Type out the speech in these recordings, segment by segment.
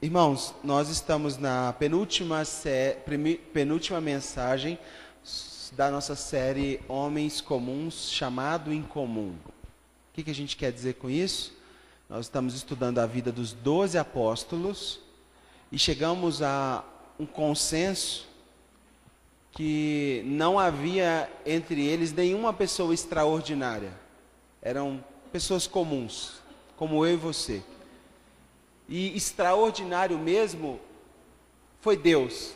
Irmãos, nós estamos na penúltima mensagem da nossa série Homens Comuns, chamado Incomum. O que a gente quer dizer com isso? Nós estamos estudando a vida dos 12 apóstolos e chegamos a um consenso que não havia entre eles nenhuma pessoa extraordinária. Eram pessoas comuns, como eu e você. E extraordinário mesmo foi Deus.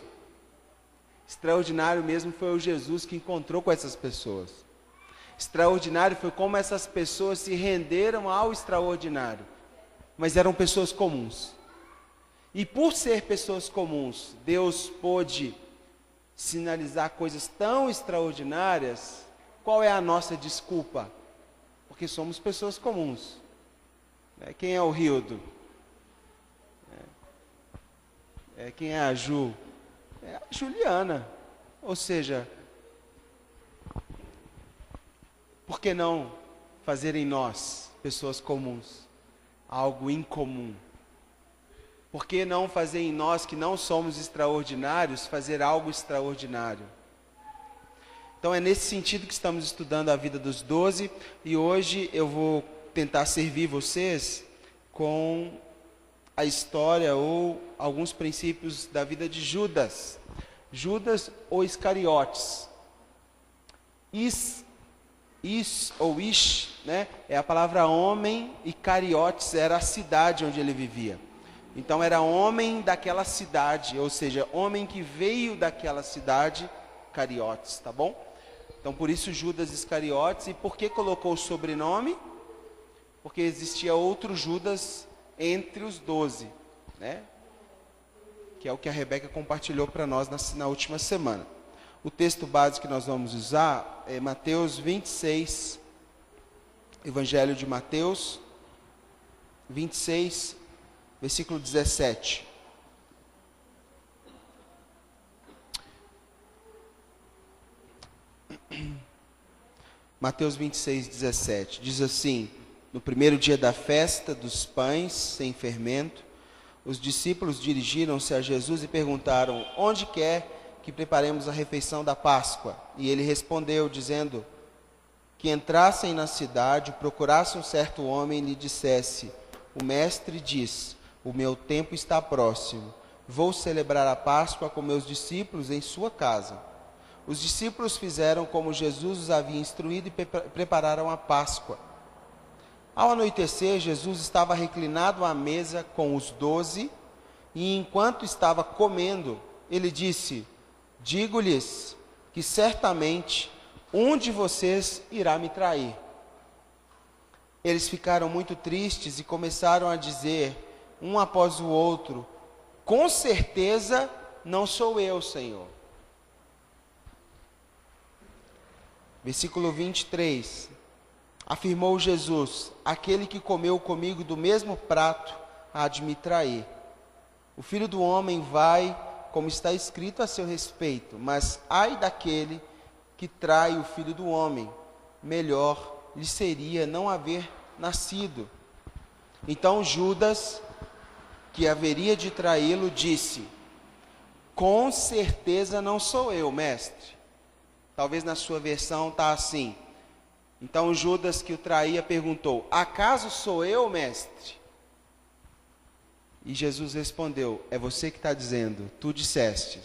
Extraordinário mesmo foi o Jesus que encontrou com essas pessoas. Extraordinário foi como essas pessoas se renderam ao extraordinário. Mas eram pessoas comuns. E por ser pessoas comuns, Deus pôde sinalizar coisas tão extraordinárias. Qual é a nossa desculpa? Porque somos pessoas comuns. Quem é o Rildo? Quem é a Ju? É a Juliana. Ou seja, por que não fazer em nós, pessoas comuns, algo incomum? Por que não fazer em nós, que não somos extraordinários, fazer algo extraordinário? Então é nesse sentido que estamos estudando a vida dos 12, e hoje eu vou tentar servir vocês com a história ou alguns princípios da vida de Judas. Judas ou Iscariotes. Is ou Ish, né? É a palavra homem, e Cariotes era a cidade onde ele vivia. Então era homem daquela cidade, ou seja, homem que veio daquela cidade, Cariotes, tá bom? Então por isso Judas Iscariotes. E por que colocou o sobrenome? Porque existia outro Judas entre os 12, né? Que é o que a Rebeca compartilhou para nós na última semana. O texto básico que nós vamos usar é Mateus 26, Evangelho de Mateus 26, versículo 17. Mateus 26, 17, diz assim: no primeiro dia da festa dos pães sem fermento, os discípulos dirigiram-se a Jesus e perguntaram: onde quer que preparemos a refeição da Páscoa? E ele respondeu, dizendo que entrassem na cidade, procurassem um certo homem e lhe dissesse: o mestre diz, o meu tempo está próximo, vou celebrar a Páscoa com meus discípulos em sua casa. Os discípulos fizeram como Jesus os havia instruído e prepararam a Páscoa. Ao anoitecer, Jesus estava reclinado à mesa com os 12, e enquanto estava comendo, ele disse: digo-lhes que certamente um de vocês irá me trair. Eles ficaram muito tristes e começaram a dizer, um após o outro: com certeza não sou eu, Senhor. Versículo 23. Afirmou Jesus: aquele que comeu comigo do mesmo prato há de me trair. O Filho do Homem vai, como está escrito a seu respeito, mas ai daquele que trai o Filho do Homem, melhor lhe seria não haver nascido. Então Judas, que haveria de traí-lo, disse: com certeza não sou eu, mestre. Talvez na sua versão está assim. Então Judas, que o traía, perguntou: acaso sou eu, mestre? E Jesus respondeu: é você que está dizendo, tu disseste.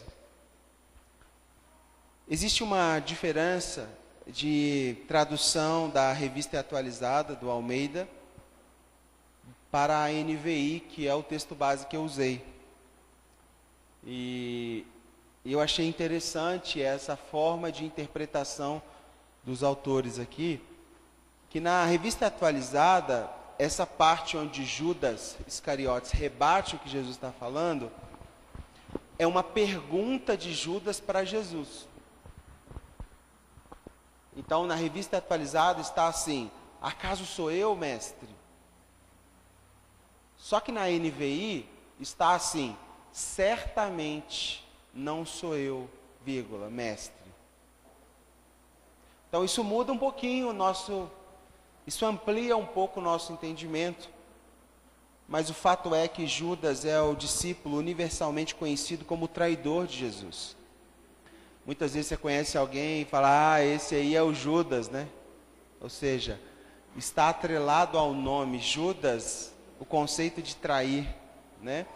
Existe uma diferença de tradução da Revista Atualizada, do Almeida, para a NVI, que é o texto básico que eu usei. E eu achei interessante essa forma de interpretação dos autores aqui, que na Revista Atualizada, essa parte onde Judas Iscariotes rebate o que Jesus está falando, é uma pergunta de Judas para Jesus. Então, na Revista Atualizada está assim: acaso sou eu, mestre? Só que na NVI está assim: certamente não sou eu, vírgula, mestre. Então isso muda um pouquinho isso amplia um pouco o nosso entendimento. mas o fato é que Judas é o discípulo universalmente conhecido como o traidor de Jesus. Muitas vezes você conhece alguém e fala, esse aí é o Judas, né? Ou seja, está atrelado ao nome Judas o conceito de trair, né?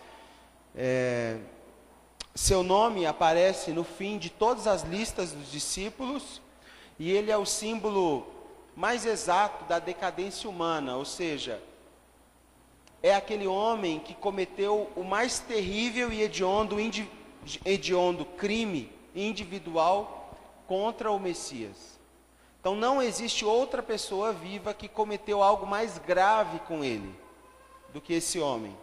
Seu nome aparece no fim de todas as listas dos discípulos e ele é o símbolo mais exato da decadência humana, ou seja, é aquele homem que cometeu o mais terrível e hediondo crime individual contra o Messias. Então não existe outra pessoa viva que cometeu algo mais grave com ele do que esse homem.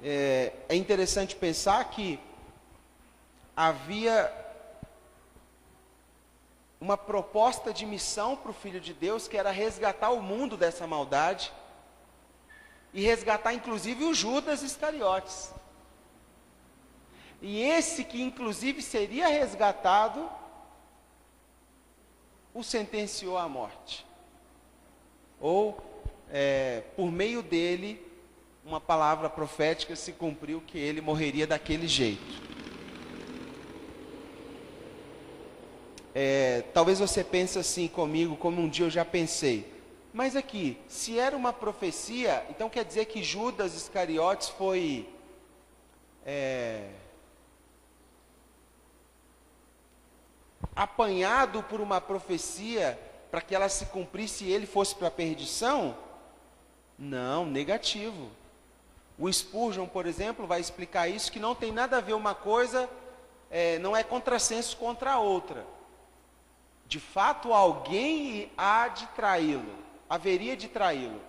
É interessante pensar que havia uma proposta de missão para o Filho de Deus, que era resgatar o mundo dessa maldade, e resgatar inclusive o Judas Iscariotes. E esse que inclusive seria resgatado, o sentenciou à morte. Ou, por meio dele, uma palavra profética se cumpriu que ele morreria daquele jeito. Talvez você pense assim comigo, como um dia eu já pensei. Mas aqui, se era uma profecia, então quer dizer que Judas Iscariotes foi apanhado por uma profecia para que ela se cumprisse e ele fosse para a perdição? Não, negativo. O Spurgeon, por exemplo, vai explicar isso, que não tem nada a ver uma coisa, não é contrassenso contra a outra. De fato, alguém há de traí-lo, haveria de traí-lo.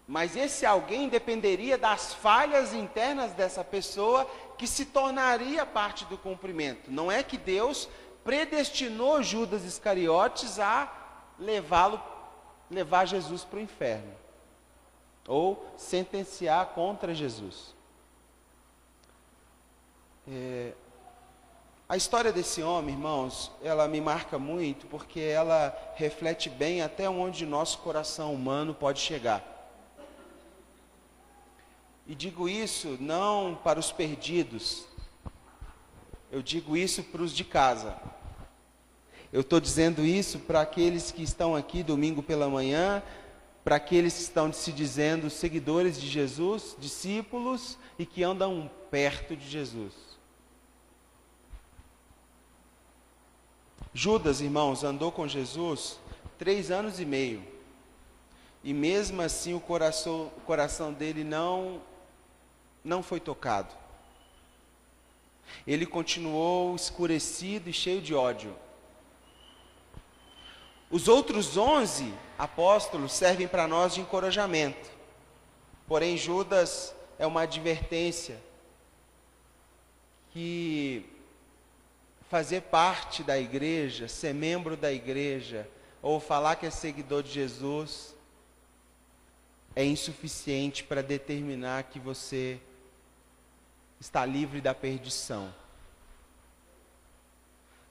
Mas esse alguém dependeria das falhas internas dessa pessoa, que se tornaria parte do cumprimento. Não é que Deus predestinou Judas Iscariotes a levar Jesus para o inferno, ou sentenciar contra Jesus. A história desse homem, irmãos, ela me marca muito, porque ela reflete bem até onde nosso coração humano pode chegar. E digo isso não para os perdidos, eu digo isso para os de casa. Eu estou dizendo isso para aqueles que estão aqui domingo pela manhã, para aqueles que estão se dizendo seguidores de Jesus, discípulos, e que andam perto de Jesus. Judas, irmãos, andou com Jesus 3 anos e meio. E mesmo assim o coração dele não foi tocado. Ele continuou escurecido e cheio de ódio. Os outros 11 apóstolos servem para nós de encorajamento. Porém, Judas é uma advertência que fazer parte da igreja, ser membro da igreja, ou falar que é seguidor de Jesus, é insuficiente para determinar que você está livre da perdição.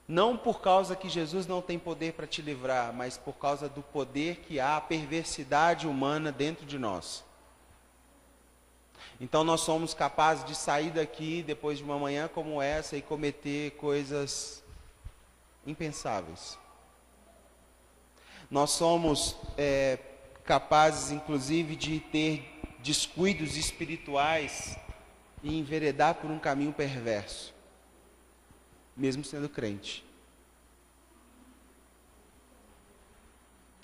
Não por causa que Jesus não tem poder para te livrar, mas por causa do poder que há, a perversidade humana dentro de nós. Então nós somos capazes de sair daqui depois de uma manhã como essa e cometer coisas impensáveis. Nós somos capazes, inclusive, de ter descuidos espirituais e enveredar por um caminho perverso, mesmo sendo crente.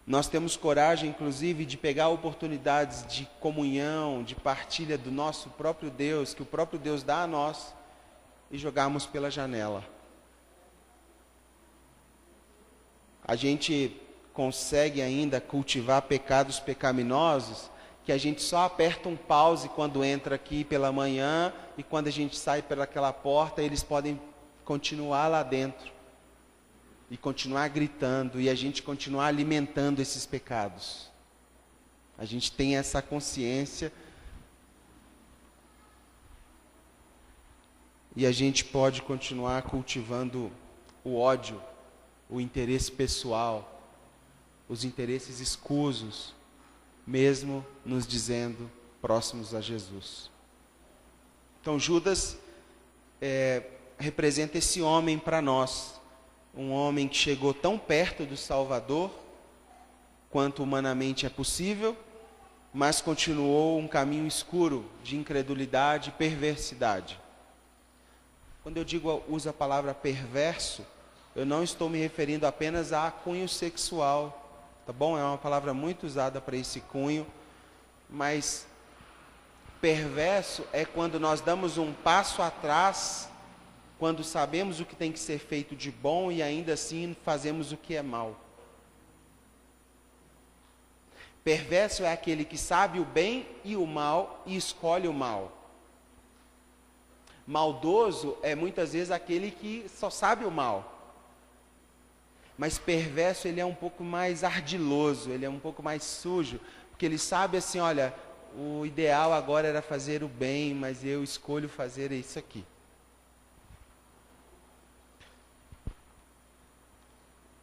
Nós temos coragem, inclusive, de pegar oportunidades de comunhão, de partilha do nosso próprio Deus, que o próprio Deus dá a nós, e jogarmos pela janela. A gente consegue ainda cultivar pecados pecaminosos, que a gente só aperta um pause quando entra aqui pela manhã, e quando a gente sai pelaquela porta, eles podem continuar lá dentro. E continuar gritando, e a gente continuar alimentando esses pecados. A gente tem essa consciência. E a gente pode continuar cultivando o ódio, o interesse pessoal, os interesses escusos, mesmo nos dizendo próximos a Jesus. Então Judas representa esse homem para nós, um homem que chegou tão perto do Salvador quanto humanamente é possível, mas continuou um caminho escuro de incredulidade e perversidade. Quando eu uso a palavra perverso, eu não estou me referindo apenas a cunho sexual, tá bom? É uma palavra muito usada para esse cunho, mas perverso é quando nós damos um passo atrás, quando sabemos o que tem que ser feito de bom e ainda assim fazemos o que é mal. Perverso é aquele que sabe o bem e o mal e escolhe o mal. Maldoso é muitas vezes aquele que só sabe o mal. Mas perverso, ele é um pouco mais ardiloso, ele é um pouco mais sujo, porque ele sabe assim, olha, o ideal agora era fazer o bem, mas eu escolho fazer isso aqui.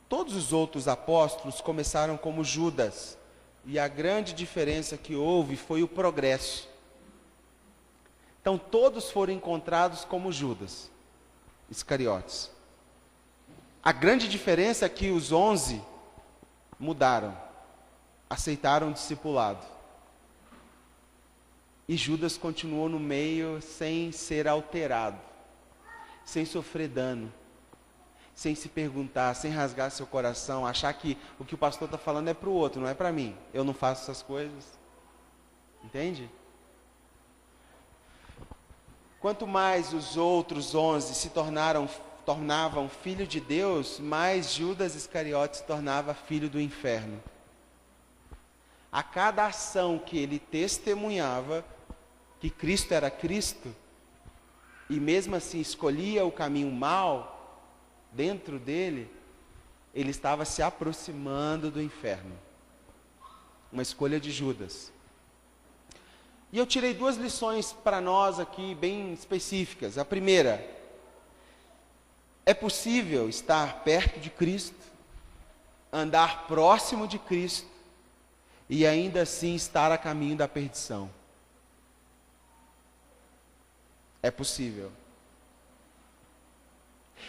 Todos os outros apóstolos começaram como Judas. E a grande diferença que houve foi o progresso. Então todos foram encontrados como Judas Iscariotes. A grande diferença é que os 11 mudaram, aceitaram o discipulado. E Judas continuou no meio sem ser alterado, sem sofrer dano, sem se perguntar, sem rasgar seu coração, achar que o que o pastor está falando é para o outro, não é para mim. Eu não faço essas coisas. Entende? Quanto mais os outros 11 se tornavam filho de Deus, mais Judas Iscariotes se tornava filho do inferno. A cada ação que ele testemunhava que Cristo era Cristo, e mesmo assim escolhia o caminho mau, dentro dele, ele estava se aproximando do inferno. Uma escolha de Judas. E eu tirei 2 lições para nós aqui, bem específicas. A primeira, é possível estar perto de Cristo, andar próximo de Cristo, e ainda assim estar a caminho da perdição. É possível.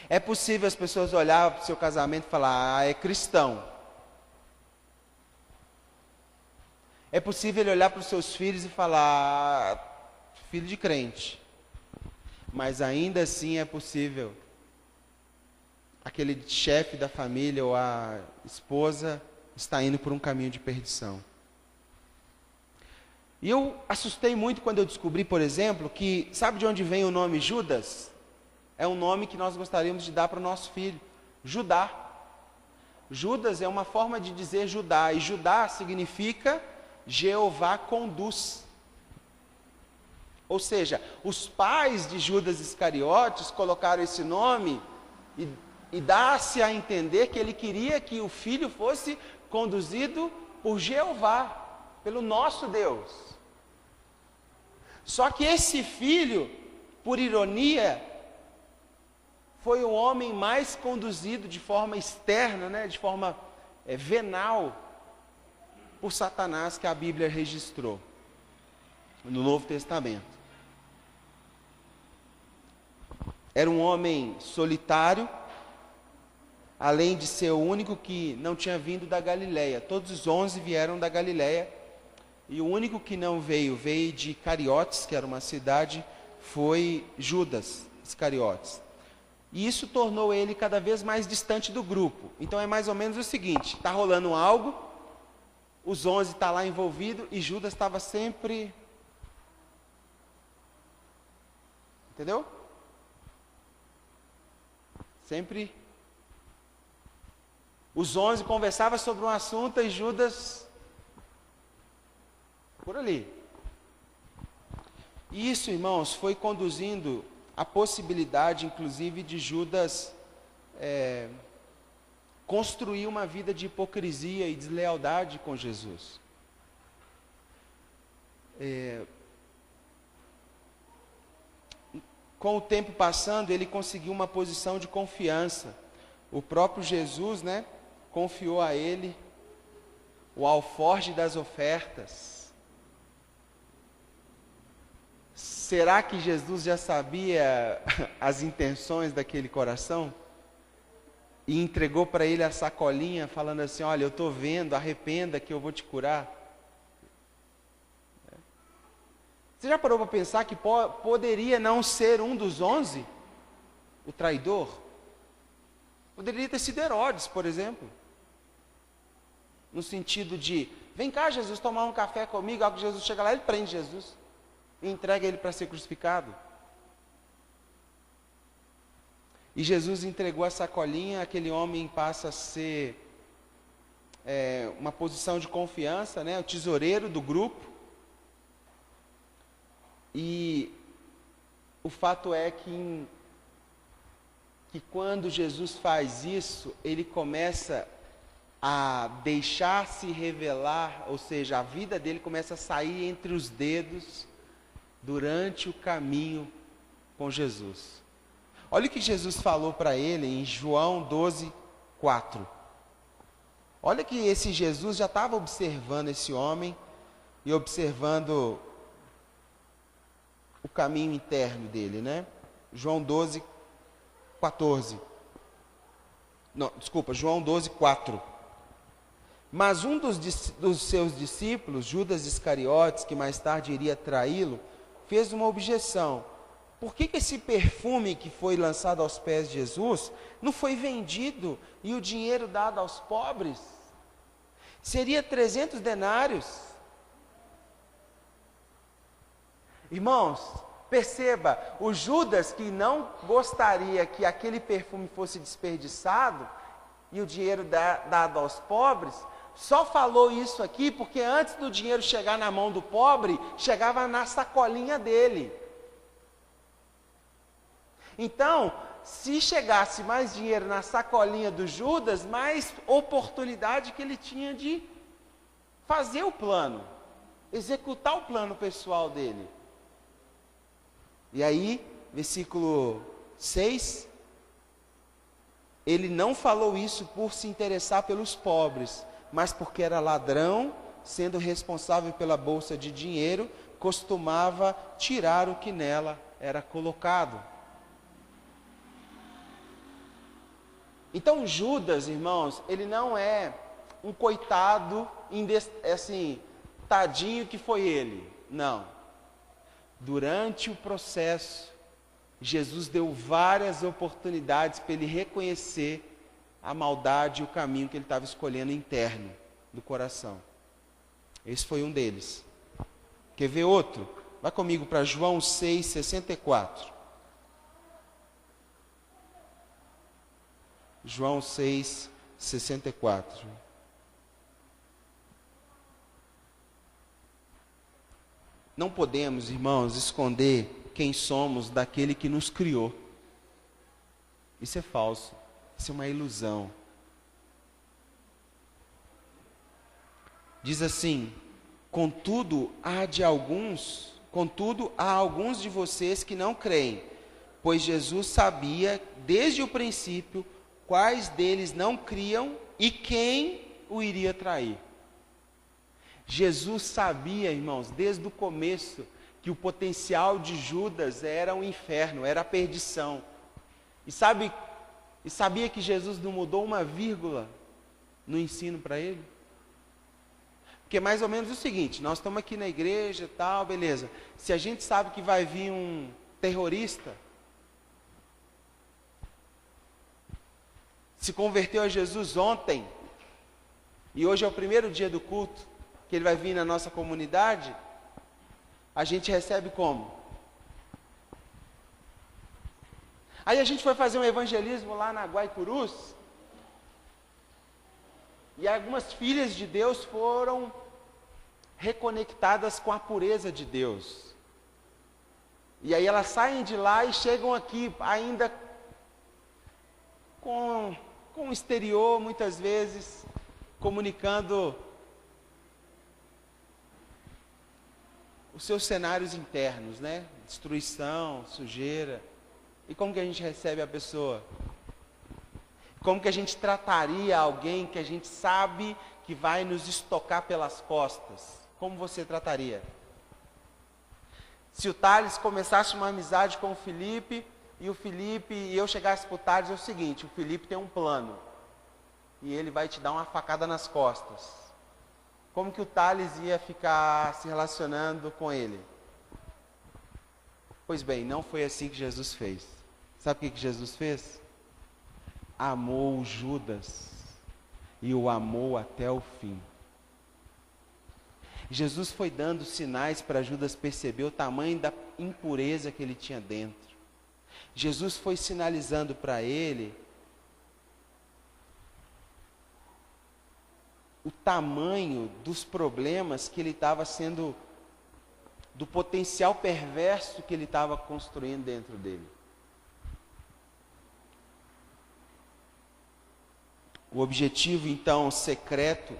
É possível as pessoas olharem para o seu casamento e falar, é cristão. É possível ele olhar para os seus filhos e falar, filho de crente. Mas ainda assim é possível aquele chefe da família ou a esposa está indo por um caminho de perdição. E eu assustei muito quando eu descobri, por exemplo, que sabe de onde vem o nome Judas? É um nome que nós gostaríamos de dar para o nosso filho, Judá. Judas é uma forma de dizer Judá, e Judá significa Jeová conduz. Ou seja, os pais de Judas Iscariotes colocaram esse nome e dá-se a entender que ele queria que o filho fosse conduzido por Jeová, pelo nosso Deus. Só que esse filho, por ironia, foi o homem mais conduzido de forma externa, de forma venal, por Satanás, que a Bíblia registrou no Novo Testamento. Era um homem solitário, além de ser o único que não tinha vindo da Galileia. Todos os 11 vieram da Galileia, e o único que não veio de Cariotes, que era uma cidade, foi Judas Iscariotes. E isso tornou ele cada vez mais distante do grupo. Então é mais ou menos o seguinte, está rolando algo, os 11 estão lá envolvidos, e Judas estava sempre... Entendeu? Sempre... Os 11 conversavam sobre um assunto e Judas... por ali. E isso, irmãos, foi conduzindo a possibilidade, inclusive, de Judas construir uma vida de hipocrisia e deslealdade com Jesus. Com o tempo passando, ele conseguiu uma posição de confiança. O próprio Jesus, confiou a ele o alforje das ofertas. Será que Jesus já sabia as intenções daquele coração? E entregou para ele a sacolinha, falando assim: olha, eu estou vendo, arrependa que eu vou te curar. Você já parou para pensar que poderia não ser um dos 11, o traidor? Poderia ter sido Herodes, por exemplo. No sentido de: vem cá, Jesus, tomar um café comigo. Algo que Jesus chega lá, ele prende Jesus e entrega ele para ser crucificado. E Jesus entregou a sacolinha, aquele homem passa a ser uma posição de confiança, né? O tesoureiro do grupo. E o fato é que quando Jesus faz isso, ele começa a deixar-se revelar, ou seja, a vida dele começa a sair entre os dedos durante o caminho com Jesus. Olha o que Jesus falou para ele em João 12, 4. Olha que esse Jesus já estava observando esse homem e observando o caminho interno dele, né? João 12, 14. Não, desculpa, João 12, 4. Mas um dos seus discípulos, Judas Iscariotes, que mais tarde iria traí-lo, fez uma objeção. Por que esse perfume que foi lançado aos pés de Jesus não foi vendido e o dinheiro dado aos pobres? Seria 300 denários. Irmãos, perceba, o Judas, que não gostaria que aquele perfume fosse desperdiçado e o dinheiro dado aos pobres, só falou isso aqui porque antes do dinheiro chegar na mão do pobre, chegava na sacolinha dele. Então, se chegasse mais dinheiro na sacolinha do Judas, mais oportunidade que ele tinha de fazer o plano, executar o plano pessoal dele. E aí, versículo 6, ele não falou isso por se interessar pelos pobres, mas porque era ladrão, sendo responsável pela bolsa de dinheiro, costumava tirar o que nela era colocado. Então Judas, irmãos, ele não é um coitado, assim, tadinho que foi ele. Não. Durante o processo, Jesus deu várias oportunidades para ele reconhecer a maldade e o caminho que ele estava escolhendo interno do coração. Esse foi um deles. Quer ver outro? Vai comigo para João 6, 64. João 6, 64. Não podemos, irmãos, esconder quem somos daquele que nos criou. Isso é falso. Isso é uma ilusão. Diz assim: contudo, há alguns de vocês que não creem, pois Jesus sabia desde o princípio quais deles não criam e quem o iria trair. Jesus sabia, irmãos, desde o começo, que o potencial de Judas era o inferno, era a perdição. E sabia que Jesus não mudou uma vírgula no ensino para ele? Porque é mais ou menos o seguinte: nós estamos aqui na igreja, tal, beleza. Se a gente sabe que vai vir um terrorista, se converteu a Jesus ontem, e hoje é o primeiro dia do culto, que ele vai vir na nossa comunidade, a gente recebe como? Aí a gente foi fazer um evangelismo lá na Guaicurus, e algumas filhas de Deus foram reconectadas com a pureza de Deus. E aí elas saem de lá e chegam aqui ainda com o exterior, muitas vezes, comunicando os seus cenários internos, né? Destruição, sujeira. E como que a gente recebe a pessoa? Como que a gente trataria alguém que a gente sabe que que vai nos estocar pelas costas, como você trataria? Se o Thales começasse uma amizade com o Felipe, e eu chegasse para o Thales, é o seguinte, o Felipe tem um plano, e ele vai te dar uma facada nas costas. Como que o Thales ia ficar se relacionando com ele? Pois bem, não foi assim que Jesus fez. Sabe o que Jesus fez? Amou Judas e o amou até o fim. Jesus foi dando sinais para Judas perceber o tamanho da impureza que ele tinha dentro. Jesus foi sinalizando para ele o tamanho dos problemas que ele estava sendo, do potencial perverso que ele estava construindo dentro dele. O objetivo, então, secreto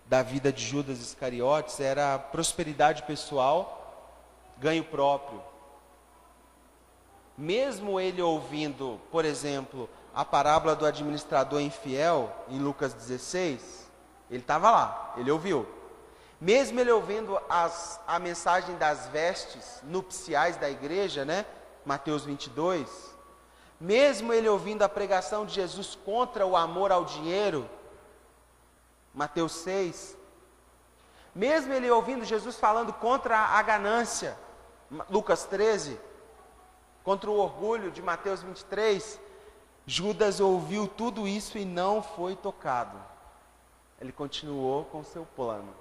da vida de Judas Iscariotes era a prosperidade pessoal, ganho próprio. Mesmo ele ouvindo, por exemplo, a parábola do administrador infiel, em Lucas 16, ele estava lá, ele ouviu. Mesmo ele ouvindo a mensagem das vestes nupciais da igreja, né? Mateus 22. Mesmo ele ouvindo a pregação de Jesus contra o amor ao dinheiro, Mateus 6. Mesmo ele ouvindo Jesus falando contra a ganância, Lucas 13. Contra o orgulho, de Mateus 23. Judas ouviu tudo isso e não foi tocado. Ele continuou com seu plano.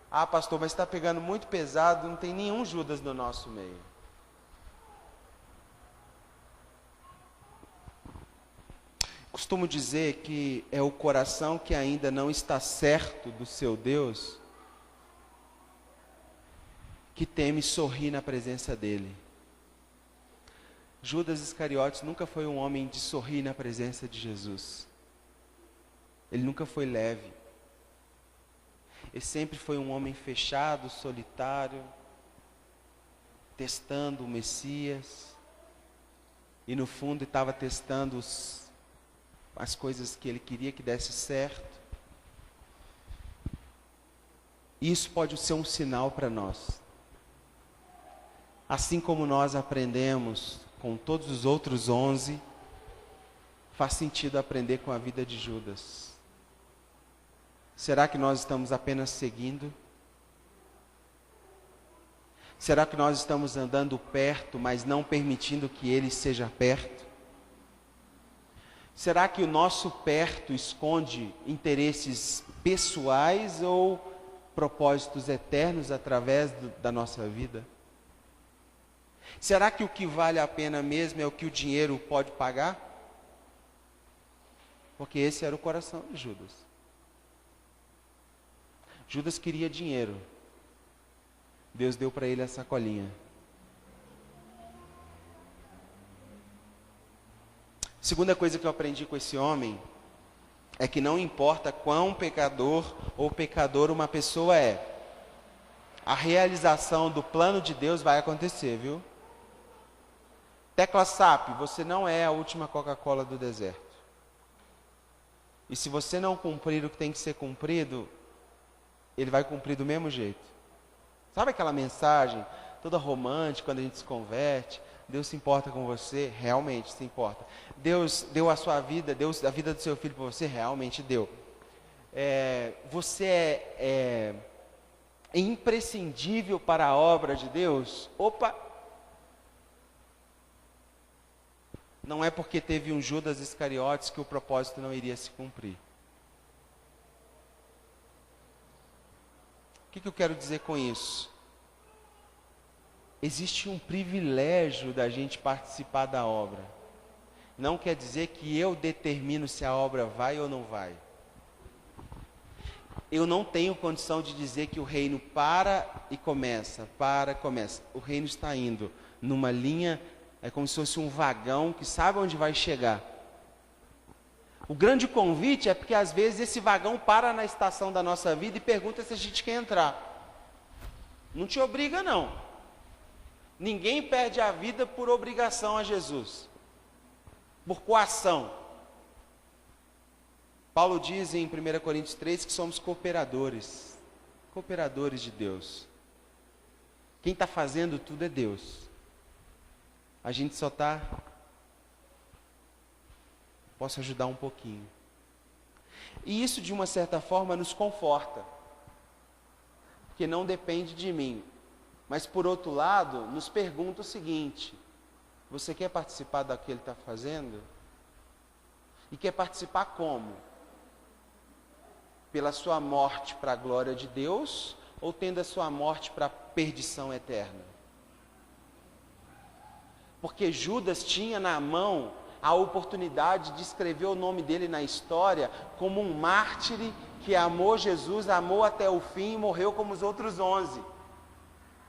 Ah, pastor, mas está pegando muito pesado, não tem nenhum Judas no nosso meio. Costumo dizer que é o coração que ainda não está certo do seu Deus que teme sorrir na presença dele. Judas Iscariotes nunca foi um homem de sorrir na presença de Jesus. Ele nunca foi leve. Ele sempre foi um homem fechado, solitário, testando o Messias. E no fundo estava testando as coisas que ele queria que desse certo. Isso pode ser um sinal para nós. Assim como nós aprendemos com todos os outros 11, faz sentido aprender com a vida de Judas. Será que nós estamos apenas seguindo? Será que nós estamos andando perto, mas não permitindo que ele seja perto? Será que o nosso perto esconde interesses pessoais ou propósitos eternos através da nossa vida? Será que o que vale a pena mesmo é o que o dinheiro pode pagar? Porque esse era o coração de Judas. Judas queria dinheiro. Deus deu para ele a sacolinha. Segunda coisa que eu aprendi com esse homem é que não importa quão pecador ou pecador uma pessoa é, a realização do plano de Deus vai acontecer, viu? Tecla SAP, você não é a última Coca-Cola do deserto. E se você não cumprir o que tem que ser cumprido, ele vai cumprir do mesmo jeito. Sabe aquela mensagem toda romântica quando a gente se converte? Deus se importa com você? Realmente se importa. Deus deu a sua vida, Deus a vida do seu filho para você? Realmente deu. Você é imprescindível para a obra de Deus? Opa! Não é porque teve um Judas Iscariotes que o propósito não iria se cumprir. O que eu quero dizer com isso? Existe um privilégio da gente participar da obra. Não quer dizer que eu determino se a obra vai ou não vai. Eu não tenho condição de dizer que o reino para e começa, começa. O reino está indo numa linha, é como se fosse um vagão que sabe onde vai chegar. O grande convite é porque às vezes esse vagão para na estação da nossa vida e pergunta se a gente quer entrar. Não te obriga não. Ninguém perde a vida por obrigação a Jesus. Por coação. Paulo diz em 1 Coríntios 3 que somos cooperadores de Deus. Quem está fazendo tudo é Deus. A gente só está... Posso ajudar um pouquinho. E isso, de uma certa forma, nos conforta. Porque não depende de mim. Mas, por outro lado, nos pergunta o seguinte: você quer participar daquilo que ele está fazendo? E quer participar como? Pela sua morte para a glória de Deus, ou tendo a sua morte para a perdição eterna? Porque Judas tinha na mão a oportunidade de escrever o nome dele na história como um mártir que amou Jesus, amou até o fim e morreu como os outros 11.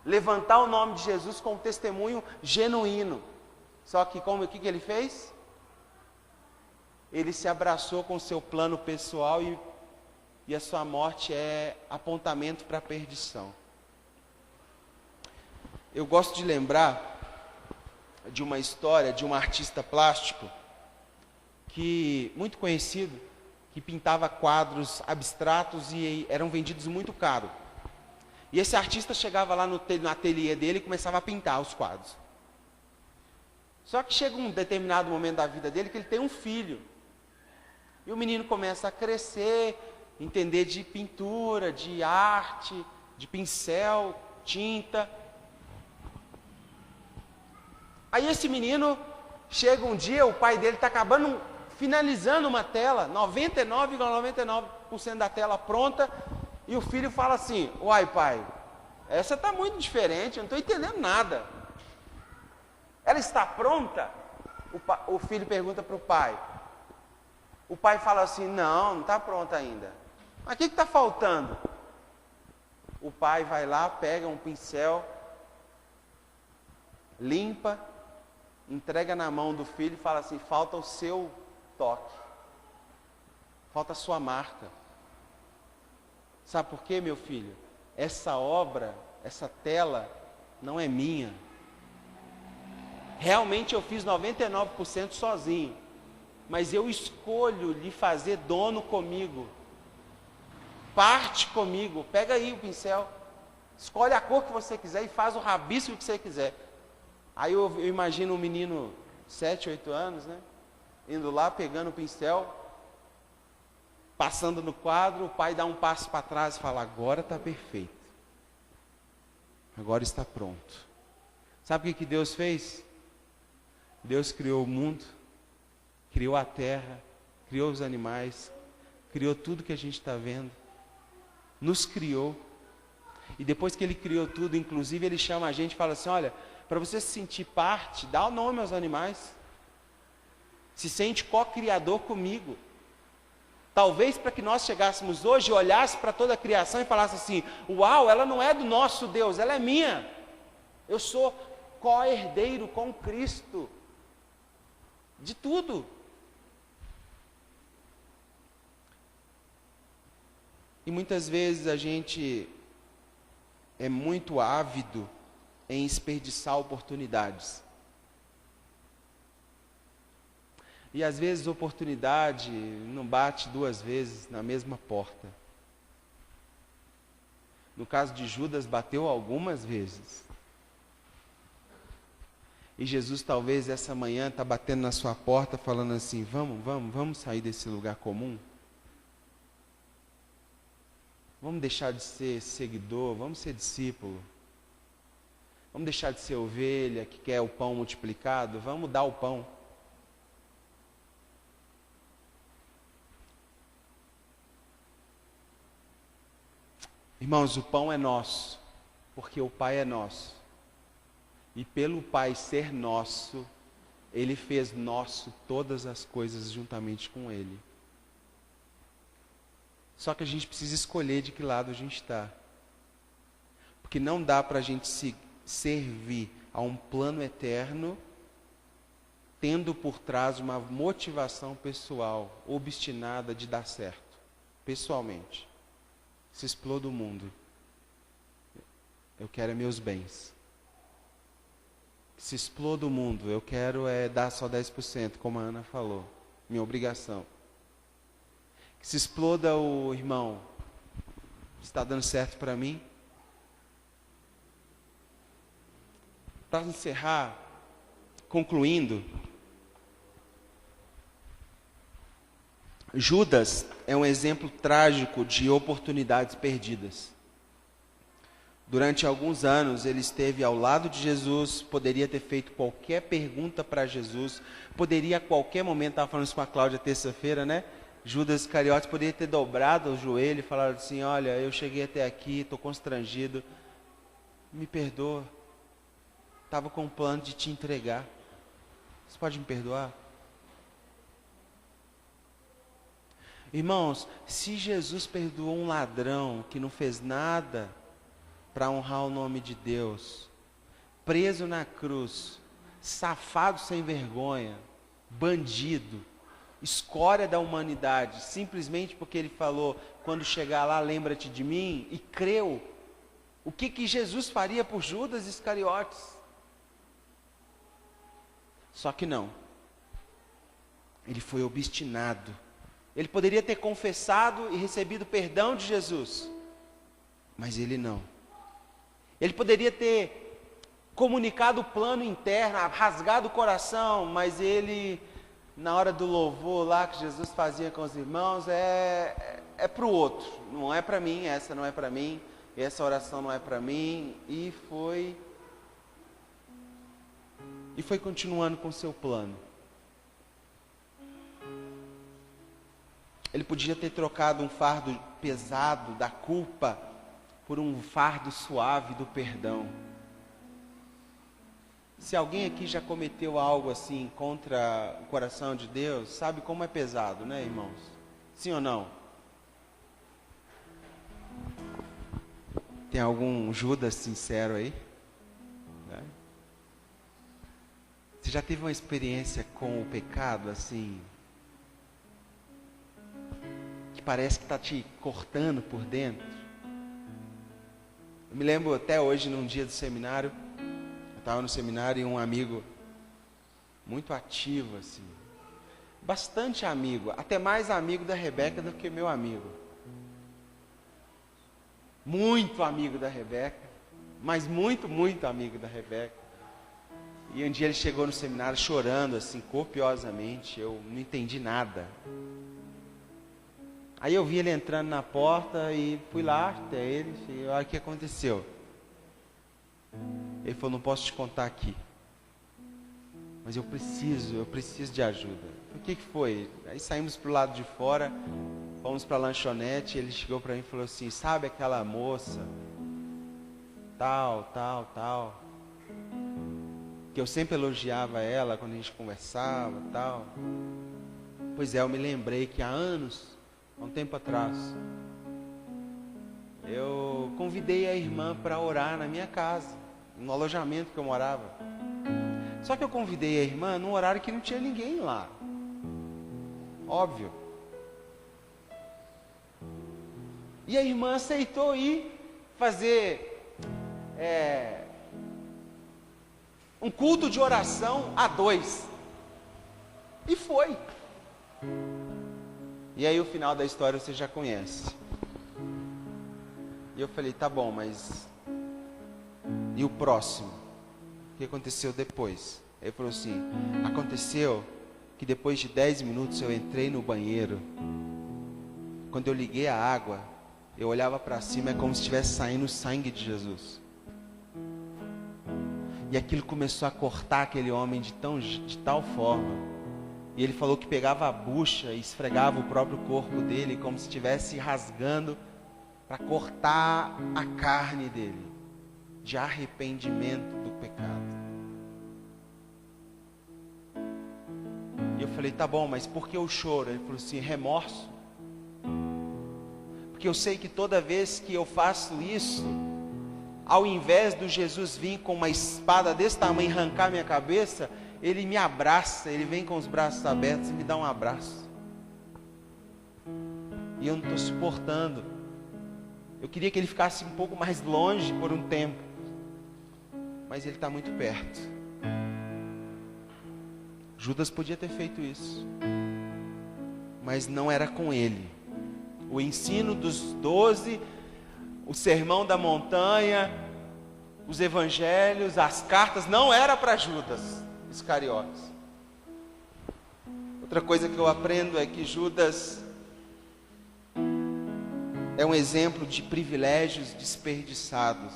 Levantar o nome de Jesus com um testemunho genuíno. Só que o que ele fez? Ele se abraçou com o seu plano pessoal e a sua morte é apontamento para a perdição. Eu gosto de lembrar de uma história de um artista plástico muito conhecido, que pintava quadros abstratos e eram vendidos muito caro. E esse artista chegava lá no ateliê dele e começava a pintar os quadros. Só que chega um determinado momento da vida dele que ele tem um filho. E o menino começa a crescer, entender de pintura, de arte, de pincel, tinta. Aí esse menino, chega um dia, o pai dele está finalizando uma tela, 99,99% da tela pronta, e o filho fala assim: uai pai, essa está muito diferente, eu não estou entendendo nada. Ela está pronta? O filho pergunta para o pai. O pai fala assim: não está pronta ainda. Mas o que está faltando? O pai vai lá, pega um pincel, limpa, entrega na mão do filho e fala assim: falta o seu toque, falta a sua marca. Sabe por quê, meu filho? Essa obra, essa tela, não é minha. Realmente eu fiz 99% sozinho, mas eu escolho lhe fazer dono comigo. Parte comigo, pega aí o pincel, escolhe a cor que você quiser e faz o rabisco que você quiser. Aí eu imagino um menino, 7, 8 anos, né? Indo lá, pegando o pincel, passando no quadro, o pai dá um passo para trás e fala: agora está perfeito. Agora está pronto. Sabe o que Deus fez? Deus criou o mundo, criou a terra, criou os animais, criou tudo que a gente está vendo, nos criou. E depois que Ele criou tudo, inclusive Ele chama a gente e fala assim: olha, para você se sentir parte, dá o nome aos animais. Se sente co-criador comigo. Talvez para que nós chegássemos hoje e olhasse para toda a criação e falasse assim: uau, ela não é do nosso Deus, ela é minha. Eu sou co-herdeiro com Cristo. De tudo. E muitas vezes a gente é muito ávido em desperdiçar oportunidades. E às vezes a oportunidade não bate 2 vezes na mesma porta. No caso de Judas, bateu algumas vezes. E Jesus talvez essa manhã está batendo na sua porta falando assim: vamos sair desse lugar comum? Vamos deixar de ser seguidor, vamos ser discípulo. Vamos deixar de ser ovelha que quer o pão multiplicado, vamos dar o pão. Irmãos, o pão é nosso, porque o Pai é nosso. E pelo Pai ser nosso, Ele fez nosso todas as coisas juntamente com Ele. Só que a gente precisa escolher de que lado a gente está. Porque não dá para a gente se servir a um plano eterno, tendo por trás uma motivação pessoal, obstinada de dar certo, pessoalmente. Se exploda o mundo. Eu quero meus bens. Se exploda o mundo, eu quero dar só 10%, como a Ana falou. Minha obrigação. Que se exploda o irmão. Está dando certo para mim? Para encerrar, concluindo, Judas é um exemplo trágico de oportunidades perdidas. Durante alguns anos ele esteve ao lado de Jesus, poderia ter feito qualquer pergunta para Jesus, poderia a qualquer momento, estava falando isso com a Cláudia terça-feira, né? Judas Iscariotes poderia ter dobrado o joelho e falado assim: olha, eu cheguei até aqui, estou constrangido, me perdoa, estava com o plano de te entregar, você pode me perdoar? Irmãos, se Jesus perdoou um ladrão que não fez nada para honrar o nome de Deus, preso na cruz, safado sem vergonha, bandido, escória da humanidade, simplesmente porque ele falou, quando chegar lá, lembra-te de mim, e creu, o que Jesus faria por Judas Iscariotes? Só que não, ele foi obstinado. Ele poderia ter confessado e recebido perdão de Jesus, mas ele não. Ele poderia ter comunicado o plano interno, rasgado o coração, mas ele, na hora do louvor lá que Jesus fazia com os irmãos, é para o outro, não é para mim, essa não é para mim, essa oração não é para mim, e foi continuando com o seu plano. Ele podia ter trocado um fardo pesado da culpa por um fardo suave do perdão. Se alguém aqui já cometeu algo assim contra o coração de Deus, sabe como é pesado, né, irmãos? Sim ou não? Tem algum Judas sincero aí? Né? Você já teve uma experiência com o pecado assim, que parece que está te cortando por dentro? Eu me lembro até hoje, num dia do seminário, eu estava no seminário e um amigo muito ativo, assim, bastante amigo, até mais amigo da Rebeca do que meu amigo. Muito amigo da Rebeca, mas muito, muito amigo da Rebeca. E um dia ele chegou no seminário chorando, assim, copiosamente, eu não entendi nada. Aí eu vi ele entrando na porta e fui lá até ele e olha o que aconteceu. Ele falou, não posso te contar aqui, mas eu preciso de ajuda. O que foi? Aí saímos para o lado de fora, fomos para a lanchonete, ele chegou para mim e falou assim, sabe aquela moça, tal, que eu sempre elogiava ela quando a gente conversava, tal. Pois é, eu me lembrei que há anos, há um tempo atrás, eu convidei a irmã para orar na minha casa, no alojamento que eu morava. Só que eu convidei a irmã num horário que não tinha ninguém lá. Óbvio. E a irmã aceitou ir fazer um culto de oração a dois. E foi. E aí o final da história você já conhece. E eu falei, tá bom, mas e o próximo? O que aconteceu depois? Aí ele falou assim, aconteceu que depois de 10 minutos eu entrei no banheiro. Quando eu liguei a água, eu olhava para cima, é como se estivesse saindo o sangue de Jesus. E aquilo começou a cortar aquele homem de tal forma. E ele falou que pegava a bucha e esfregava o próprio corpo dele, como se estivesse rasgando para cortar a carne dele, de arrependimento do pecado. E eu falei, tá bom, mas por que eu choro? Ele falou assim, remorso. Porque eu sei que toda vez que eu faço isso, ao invés do Jesus vir com uma espada desse tamanho e arrancar minha cabeça, ele me abraça, ele vem com os braços abertos e me dá um abraço. E eu não estou suportando. Eu queria que ele ficasse um pouco mais longe por um tempo, mas ele está muito perto. Judas podia ter feito isso, mas não era com ele, O ensino dos 12, o sermão da montanha, os evangelhos, as cartas, não era para Judas Iscariotes. Outra coisa que eu aprendo é que Judas é um exemplo de privilégios desperdiçados.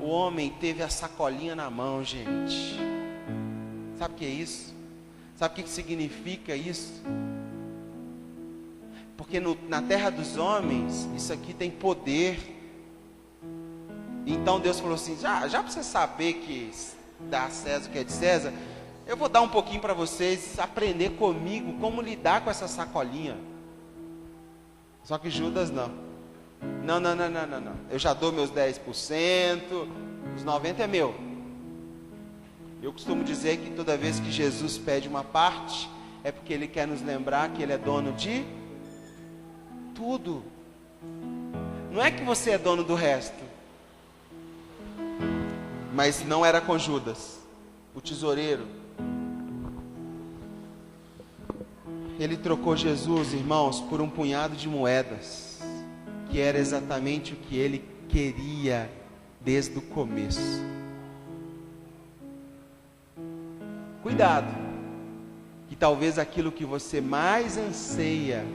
O homem teve a sacolinha na mão, gente. Sabe o que é isso? Sabe o que significa isso? Porque na terra dos homens, isso aqui tem poder. Então Deus falou assim, já para você saber que dá a César o que é de César, eu vou dar um pouquinho para vocês aprender comigo como lidar com essa sacolinha. Só que Judas não. Não. Eu já dou meus 10%, os 90% é meu. Eu costumo dizer que toda vez que Jesus pede uma parte, é porque Ele quer nos lembrar que Ele é dono de tudo. Não é que você é dono do resto. Mas não era com Judas, o tesoureiro. Ele trocou Jesus, irmãos, por um punhado de moedas, que era exatamente o que ele queria desde o começo. Cuidado, que talvez aquilo que você mais anseia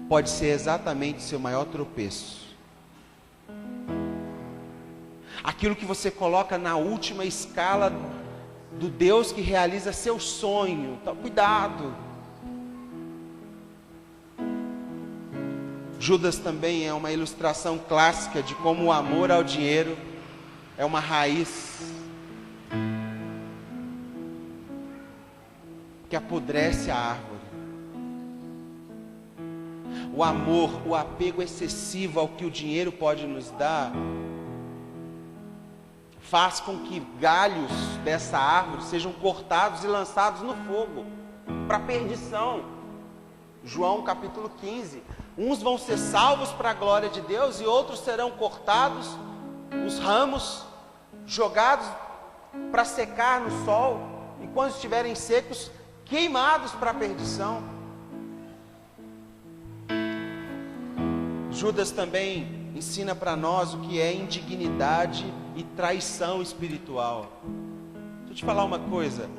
pode ser exatamente o seu maior tropeço. Aquilo que você coloca na última escala do Deus que realiza seu sonho. Então, cuidado. Judas também é uma ilustração clássica de como o amor ao dinheiro é uma raiz que apodrece a árvore. O amor, o apego excessivo ao que o dinheiro pode nos dar, faz com que galhos dessa árvore sejam cortados e lançados no fogo, para perdição. João capítulo 15. Uns vão ser salvos para a glória de Deus e outros serão cortados, os ramos jogados para secar no sol, e quando estiverem secos, queimados para a perdição. Judas também ensina para nós o que é indignidade e traição espiritual. Deixa eu te falar uma coisa.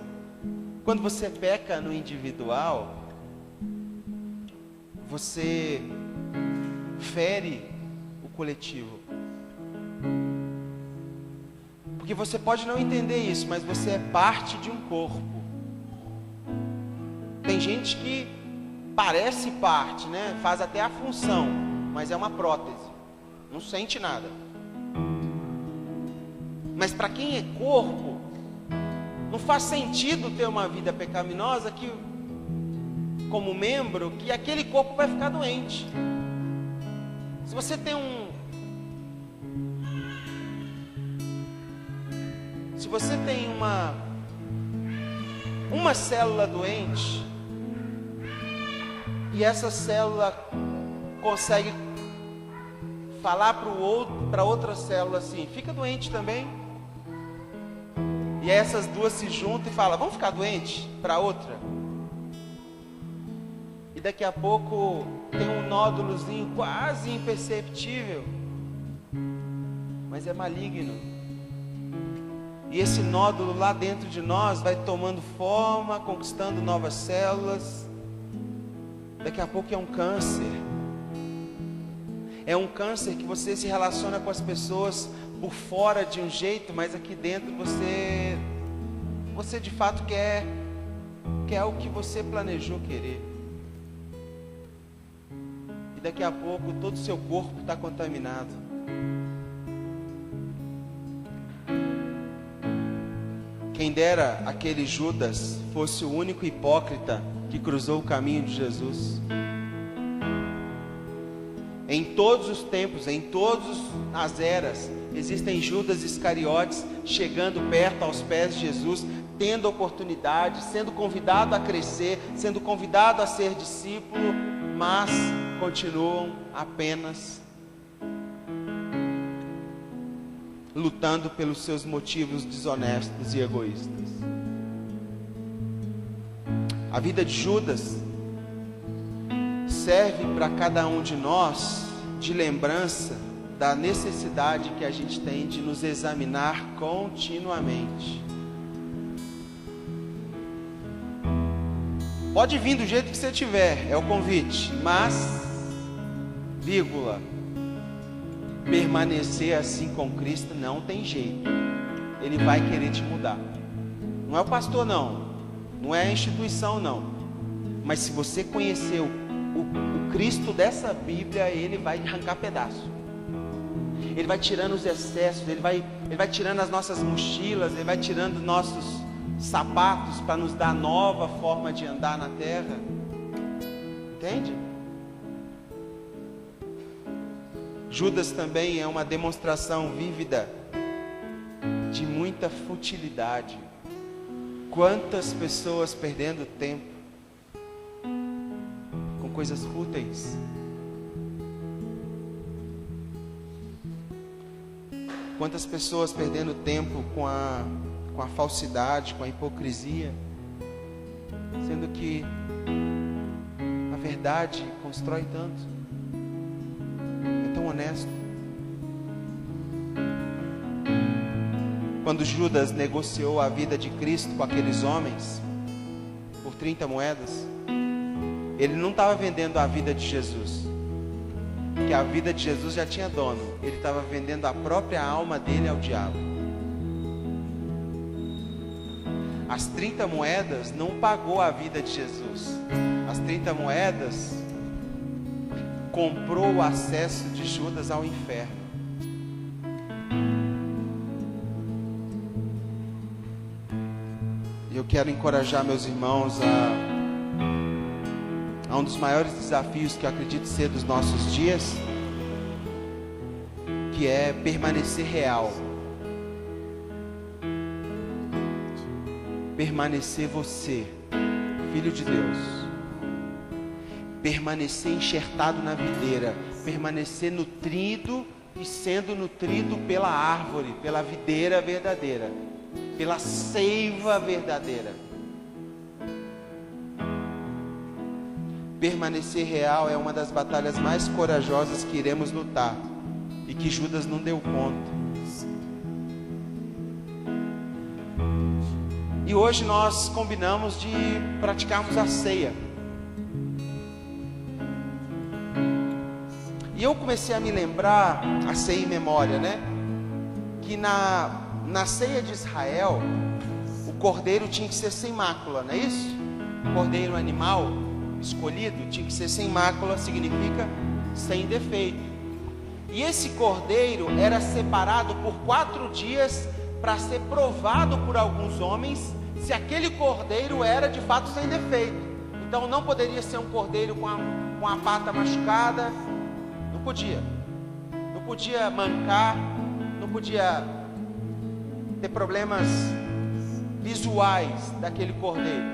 Quando você peca no individual, você fere o coletivo. Porque você pode não entender isso, mas você é parte de um corpo. Tem gente que parece parte, né? Faz até a função, mas é uma prótese. Não sente nada. Mas para quem é corpo, não faz sentido ter uma vida pecaminosa que, como membro, que aquele corpo vai ficar doente. Se você tem uma célula doente, e essa célula consegue falar para outra célula assim, fica doente também. E aí essas duas se juntam e falam, vamos ficar doente para outra. E daqui a pouco tem um nódulozinho quase imperceptível, mas é maligno. E esse nódulo lá dentro de nós vai tomando forma, conquistando novas células. Daqui a pouco é um câncer. É um câncer que você se relaciona com as pessoas por fora de um jeito, mas aqui dentro você de fato quer o que você planejou querer. E daqui a pouco todo o seu corpo está contaminado. Quem dera aquele Judas fosse o único hipócrita que cruzou o caminho de Jesus. Em todos os tempos, em todas as eras, existem Judas Iscariotes chegando perto aos pés de Jesus, tendo oportunidade, sendo convidado a crescer, sendo convidado a ser discípulo, mas continuam apenas lutando pelos seus motivos desonestos e egoístas. A vida de Judas serve para cada um de nós de lembrança da necessidade que a gente tem de nos examinar continuamente. Pode vir do jeito que você tiver, é o convite, mas, vírgula, permanecer assim com Cristo não tem jeito. Ele vai querer te mudar. Não é o pastor não, não é a instituição não, mas se você conhecer o Cristo dessa Bíblia, Ele vai arrancar pedaço. Ele vai tirando os excessos, Ele vai tirando as nossas mochilas, Ele vai tirando nossos sapatos para nos dar nova forma de andar na terra. Entende? Judas também é uma demonstração vívida de muita futilidade. Quantas pessoas perdendo tempo com coisas fúteis. Quantas pessoas perdendo tempo com a falsidade, com a hipocrisia, sendo que a verdade constrói tanto, é tão honesto. Quando Judas negociou a vida de Cristo com aqueles homens por 30 moedas, ele não estava vendendo a vida de Jesus, porque a vida de Jesus já tinha dono. Ele estava vendendo a própria alma dele ao diabo. As 30 moedas não pagou a vida de Jesus. As 30 moedas comprou o acesso de Judas ao inferno. Eu quero encorajar meus irmãos a um dos maiores desafios que eu acredito ser dos nossos dias, que é permanecer real. Permanecer você, filho de Deus. Permanecer enxertado na videira. Permanecer nutrido e sendo nutrido pela árvore, pela videira verdadeira, pela seiva verdadeira. Permanecer real é uma das batalhas mais corajosas que iremos lutar e que Judas não deu conta. E hoje nós combinamos de praticarmos a ceia. E eu comecei a me lembrar, a ceia em memória, né? Que na ceia de Israel, o cordeiro tinha que ser sem mácula, não é isso? O cordeiro animal escolhido tinha que ser sem mácula, significa sem defeito. E esse cordeiro era separado por 4 dias para ser provado por alguns homens se aquele cordeiro era de fato sem defeito. Então não poderia ser um cordeiro com a pata machucada, não podia mancar, não podia ter problemas visuais daquele cordeiro.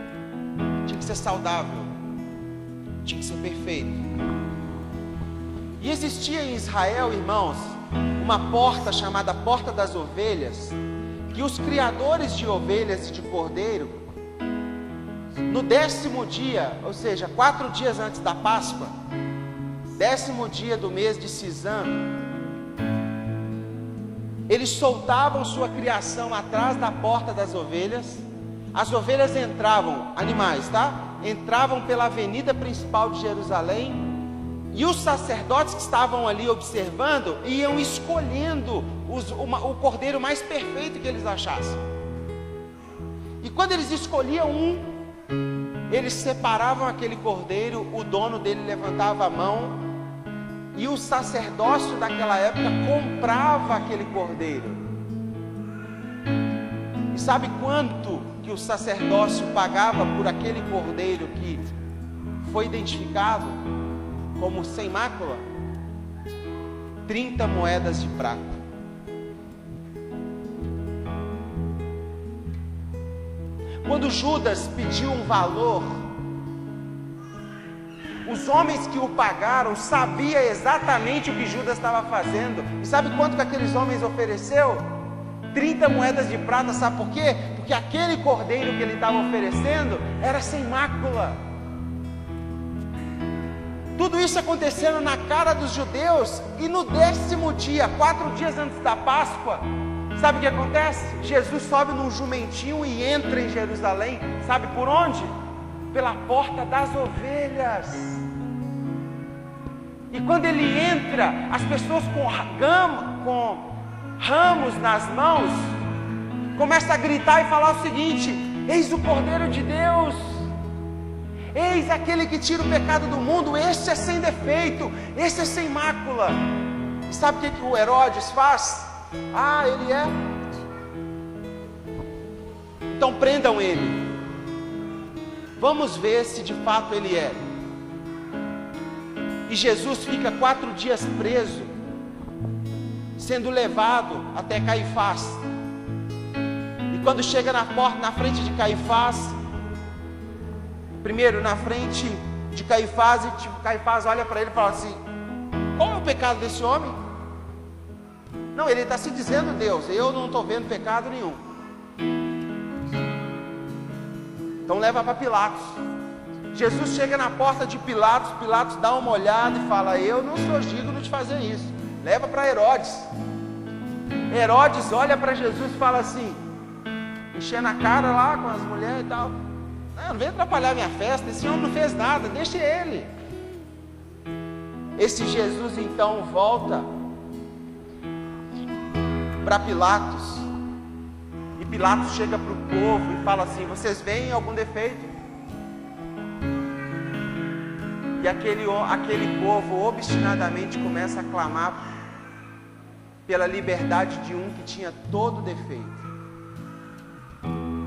Tinha que ser saudável, tinha que ser perfeito. E existia em Israel, irmãos, uma porta chamada Porta das Ovelhas, que os criadores de ovelhas e de cordeiro, no 10º dia, ou seja, 4 dias antes da Páscoa, 10º dia do mês de Sisan, eles soltavam sua criação atrás da Porta das Ovelhas. As ovelhas entravam, animais, tá? Entravam pela avenida principal de Jerusalém, e os sacerdotes que estavam ali observando iam escolhendo o cordeiro mais perfeito que eles achassem. E quando eles escolhiam um, eles separavam aquele cordeiro, o dono dele levantava a mão, e o sacerdócio daquela época comprava aquele cordeiro. E sabe quanto que o sacerdócio pagava por aquele cordeiro que foi identificado como sem mácula? 30 moedas de prata. Quando Judas pediu um valor, os homens que o pagaram sabiam exatamente o que Judas estava fazendo. E sabe quanto que aqueles homens ofereceu? 30 moedas de prata. Sabe por quê? Porque aquele cordeiro que ele estava oferecendo era sem mácula. Tudo isso acontecendo na cara dos judeus, e no 10º dia, 4 dias antes da Páscoa, sabe o que acontece? Jesus sobe num jumentinho e entra em Jerusalém. Sabe por onde? Pela porta das ovelhas. E quando ele entra, as pessoas com ramos nas mãos começam a gritar e falar o seguinte: eis o Cordeiro de Deus, eis aquele que tira o pecado do mundo. Este é sem defeito, este é sem mácula. E sabe o que o Herodes faz? Ele é? Então prendam ele. Vamos ver se de fato ele é. E Jesus fica 4 dias preso, sendo levado até Caifás. E quando chega na porta, na frente de Caifás, primeiro na frente de Caifás, e Caifás olha para ele e fala assim: qual é o pecado desse homem? Não, ele está se dizendo Deus, eu não estou vendo pecado nenhum. Então leva para Pilatos. Jesus chega na porta de Pilatos, Pilatos dá uma olhada e fala: eu não sou digno de fazer isso. Leva para Herodes. Herodes olha para Jesus e fala assim, enchendo a cara lá com as mulheres e tal: não vem atrapalhar minha festa, esse homem não fez nada, deixa ele. Esse Jesus então volta para Pilatos. E Pilatos chega para o povo e fala assim: vocês veem algum defeito? E aquele povo obstinadamente começa a clamar pela liberdade de um que tinha todo defeito: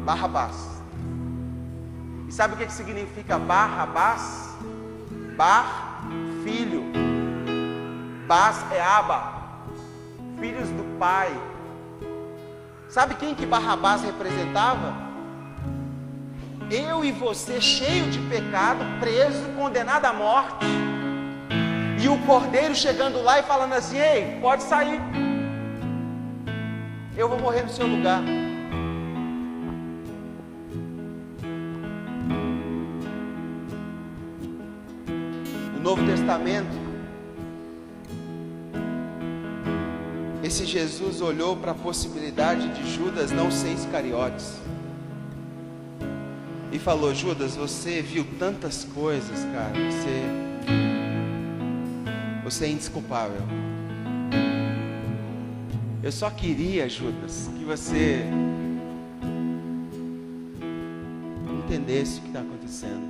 Barrabás. E sabe o que significa Barrabás? Bar, filho. Bás é Abba, filhos do pai. Sabe quem que Barrabás representava? Eu e você, cheio de pecado, preso, condenado à morte. E o cordeiro chegando lá e falando assim: ei, pode sair, eu vou morrer no seu lugar. No Novo Testamento, esse Jesus olhou para a possibilidade de Judas não ser Iscariotes e falou: Judas, você viu tantas coisas, cara, você é indesculpável. Eu só queria, Judas, que você entendesse o que está acontecendo.